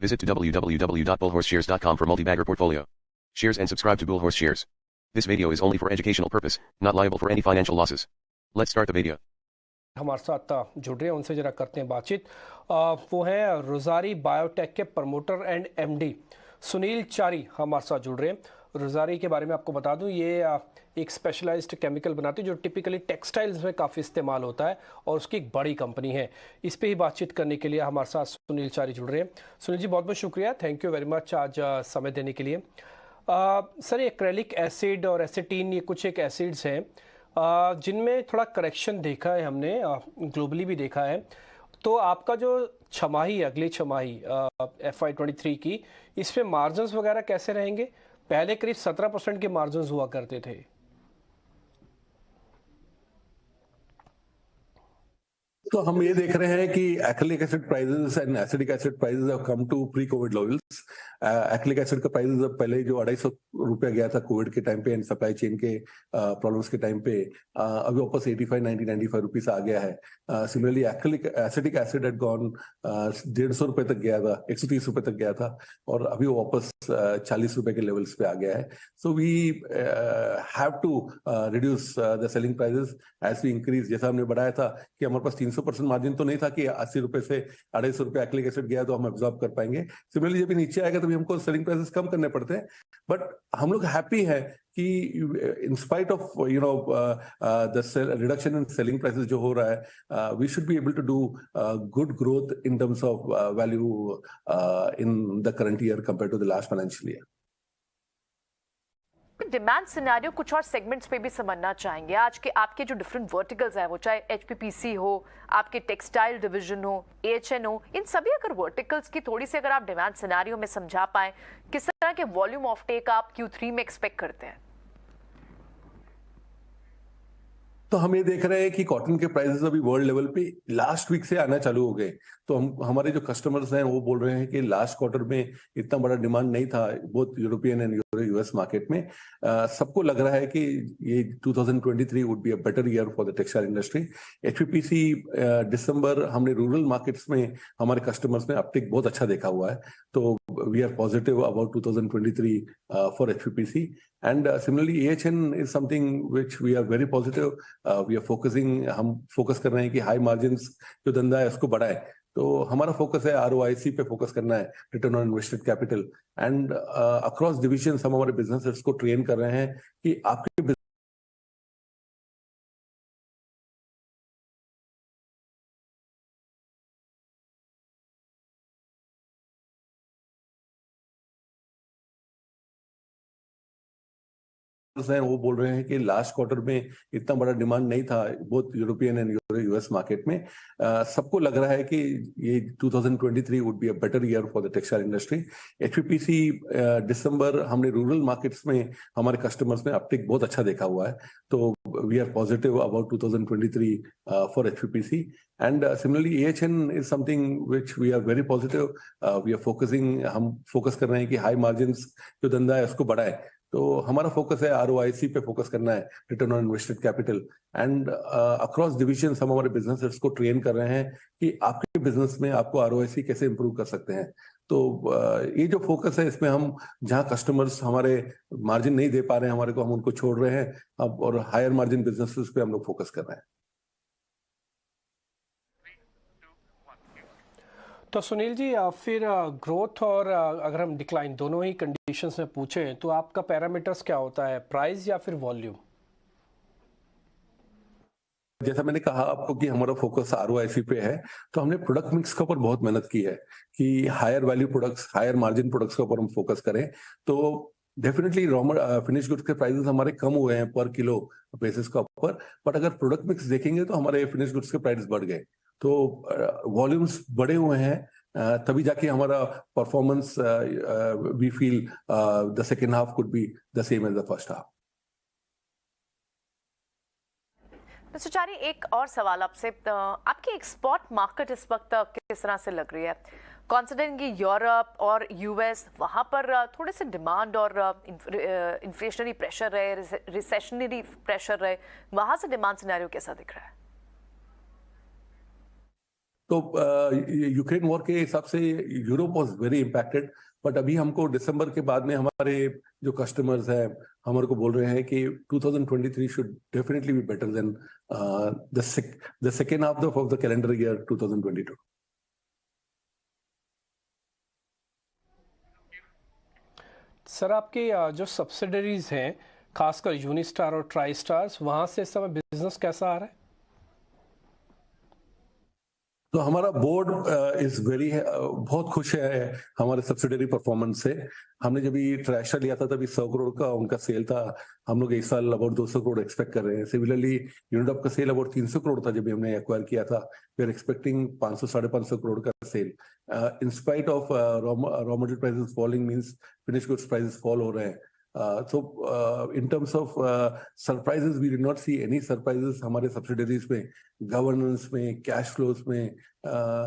Visit to www.bullhorseshares.com for multi-bagger portfolio shares and subscribe to Bullhorse Shares. This video is only for educational purpose, not liable for any financial losses. Let's start the video. हमारे साथ जुड़ रहे हैं, उनसे जरा करते हैं बातचीत। वो है रोजारी बायोटेक के प्रमोटर एंड एमडी सुनील चारी हमारे साथ जुड़ रहे हैं। रोजारी के बारे में आपको बता दूं, ये एक स्पेशलाइज्ड केमिकल बनाती है जो टिपिकली टेक्सटाइल्स में काफ़ी इस्तेमाल होता है और उसकी एक बड़ी कंपनी है। इस पे ही बातचीत करने के लिए हमारे साथ सुनील चारी जुड़ रहे हैं। सुनील जी, बहुत बहुत शुक्रिया, थैंक यू वेरी मच आज समय देने के लिए। सर, ये एक्रेलिक एसिड और एसेटीन, ये कुछ एक एसिड्स हैं जिनमें थोड़ा करेक्शन देखा है हमने, ग्लोबली भी देखा है। तो आपका जो छमाही, अगली छमाही FY23 की, इस पे मार्जिन्स वगैरह कैसे रहेंगे? पहले करीब 17% के मार्जिन्स हुआ करते थे। तो हम ये देख रहे हैं कि acrylic acid prices and acidic acid prices have come to pre covid levels. Acrylic acid का प्राइसेस पहले जो 250 रुपया गया था कोविड के टाइम पे एंड सप्लाई चेन के प्रॉब्लम्स के टाइम पे, अभी वापस 85, 90, 95 रुपीस आ गया है। Similarly acrylic acidic acid had gone 150 रुपए तक गया था, 130 रुपए तक गया था और अभी वो वापस 40 रुपए के लेवल्स पे आ गया है। So we have to reduce the selling prices as we increase. जैसा हमने बढ़ाया था कि हमारे पास 300% मार्जिन तो नहीं था कि 80 रुपए से 250 रुपए एक्रिलिक एसिड गया तो हम एब्जॉर्ब कर पाएंगे। सिमिलरली जब नीचे आएगा तभी हमको सेलिंग प्राइसेस कम करने पड़ते हैं। बट हम लोग हैप्पी है कि in spite of the reduction in selling prices जो हो रहा है, we should be able to do good growth in terms of value in the current year compare to the last financial year. Demand scenario कुछ और segments पे भी समझना चाहेंगे। आज के आपके जो डिफरेंट वर्टिकल्स हैं, वो चाहे HPPC हो, आपके टेक्सटाइल डिवीजन हो, AHN हो, इन सभी अगर वर्टिकल्स की थोड़ी सी अगर आप डिमांड सिनेरियो में समझा पाए, किस तरह के वॉल्यूम ऑफ टेक आप Q3 में एक्सपेक्ट करते हैं? तो हम ये देख रहे हैं कि कॉटन के प्राइसेस अभी वर्ल्ड लेवल पे लास्ट वीक से आना चालू हो गए। तो हमारे जो कस्टमर्स हैं वो बोल रहे हैं कि लास्ट क्वार्टर में इतना बड़ा डिमांड नहीं था, both European and US market में। सबको लग रहा है कि ये 2023 would be a better year for the textile industry. HPPC दिसंबर हमने रूरल मार्केट्स में हमारे कस्टमर्स ने अपटेक बहुत अच्छा देखा हुआ है। तो we are positive about 2023 for HPPC and similarly AHN is something which we are very positive. We are focusing, हम फोकस कर रहे हैं कि हाई मार्जिन्स जो धंधा है उसको बढ़ाए। तो हमारा फोकस है ROIC पे फोकस करना है, return on invested capital. And across divisions हम हमारे बिजनेसेस को ट्रेन कर रहे हैं कि आपके हैं वो बोल रहे हैं कि लास्ट क्वार्टर में इतना बड़ा डिमांड नहीं था, both European and US market में। सबको लग रहा है कि ये 2023 would be a better year for the textile industry. HPPC दिसंबर हमने रूरल मार्केट्स में हमारे कस्टमर्स ने अपटेक बहुत अच्छा देखा हुआ है। तो we are positive about 2023 for HPPC and similarly AHN is something which we are very positive. We are focusing, हम फोकस कर रहे हैं कि हाई मार्जिन्स जो धंधा है उसको बढ़ाए। तो हमारा फोकस है ROIC पे फोकस करना है, return on invested capital. And across divisions हम हमारे बिजनेसेस को ट्रेन कर रहे हैं कि आपके बिजनेस में आपको ROIC कैसे इंप्रूव कर सकते हैं। तो ये जो फोकस है इसमें हम जहां कस्टमर्स हमारे मार्जिन नहीं दे पा रहे हैं हमारे को, हम उनको छोड़ रहे हैं अब और हायर मार्जिन बिजनेसेस पे हम लोग फोकस कर रहे हैं। तो सुनील जी, फिर ग्रोथ और अगर हम डिक्लाइन दोनों ही कंडीशंस में पूछें तो आपका पैरामीटर्स क्या होता है, प्राइस या फिर वॉल्यूम? जैसा मैंने कहा आपको कि हमारा फोकस ROIC पे है, तो हमने प्रोडक्ट मिक्स के ऊपर बहुत मेहनत की है कि higher value products, higher margin products के ऊपर हम फोकस करें। तो डेफिनेटली फिनिश गुड्स के प्राइसेस हमारे कम हुए हैं पर किलो बेसिस के ऊपर, बट अगर प्रोडक्ट मिक्स देखेंगे तो हमारे फिनिश गुड्स के प्राइस बढ़ गए। तो वॉल्यूम्स बड़े हुए हैं, तभी जाके हमारा performance, we feel the second half could be the same as the first half. Mister Chari, एक और सवाल आपसे, आपकी एक्सपोर्ट मार्केट इस वक्त किस तरह से लग रही है? कॉन्सिडरिंग कि यूरोप और US वहाँ पर थोड़े से डिमांड और इन्फ्लेशनरी प्रेशर रहे, रिसेशनरी प्रेशर रहे, वहाँ से डिमांड सिनेरियो कैसा दिख रहा है? तो यूक्रेन वॉर के हिसाब से Europe was very impacted, but अभी हमको दिसंबर के बाद में हमारे जो कस्टमर्स हैं हमारे को बोल रहे हैं कि 2023 should definitely be better than the second half of the calendar year 2022। Sir आपके जो सब्सिडरीज हैं खासकर यूनिस्टार और ट्राई स्टार्स, वहां से इस समय बिजनेस कैसा आ रहा है? तो हमारा बोर्ड इज वेरी बहुत खुश है हमारे सब्सिडरी परफॉर्मेंस से। हमने जब ये ट्रैशर लिया था तभी 100 करोड़ का उनका सेल था। हम लोग इस साल अबाउट 200 करोड़ एक्सपेक्ट कर रहे हैं। सिमिलरली यूनिडॉप का सेल अबाउट 300 करोड़ था जब हमने एक्वायर किया था। वी आर एक्सपेक्टिंग 500-550 करोड़ का sale. In spite of raw material prices falling means finish goods prices fall हो रहे हैं। So in terms of surprises, we did not see any surprises हमारे subsidiaries में, governance में, cash flows में।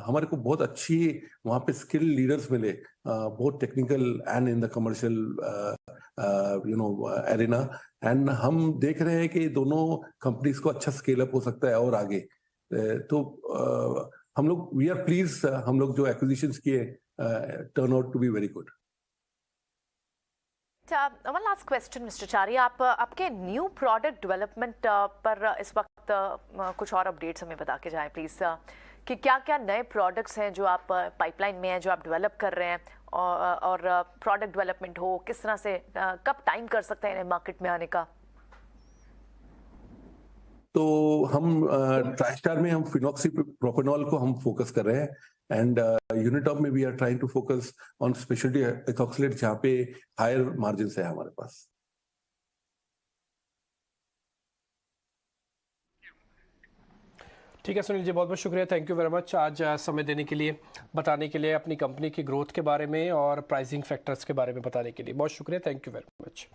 हमारे को बहुत अच्छी वहाँ पे skilled leaders मिले, बहुत technical and in the commercial arena, and हम देख रहे हैं कि दोनों companies को अच्छा scale up हो सकता है और आगे। तो हम लोग we are pleased, हम लोग जो acquisitions किए turn out to be very good। One last question mister Chari, आप आपके न्यू प्रोडक्ट डेवलपमेंट पर इस वक्त कुछ और अपडेट्स हमें बता के जाएं प्लीज, कि क्या क्या नए प्रोडक्ट्स हैं जो आप पाइपलाइन में हैं, जो आप डेवलप कर रहे हैं, और प्रोडक्ट डेवलपमेंट हो किस तरह से, कब टाइम कर सकते हैं मार्केट में आने का? तो हम ट्राइस्टार में हम फिनॉक्सी प्रोपेनॉल को हम फोकस कर रहे हैं, एंड यूनिटॉप में we are trying to focus on speciality ethoxylate जहाँ पे हायर मार्जिन है हमारे पास। ठीक है सुनील जी, बहुत बहुत शुक्रिया, थैंक यू वेरी मच आज समय देने के लिए, बताने के लिए अपनी कंपनी की ग्रोथ के बारे में और प्राइसिंग फैक्टर्स के बारे में बताने के लिए। बहुत शुक्रिया, थैंक यू वेरी मच।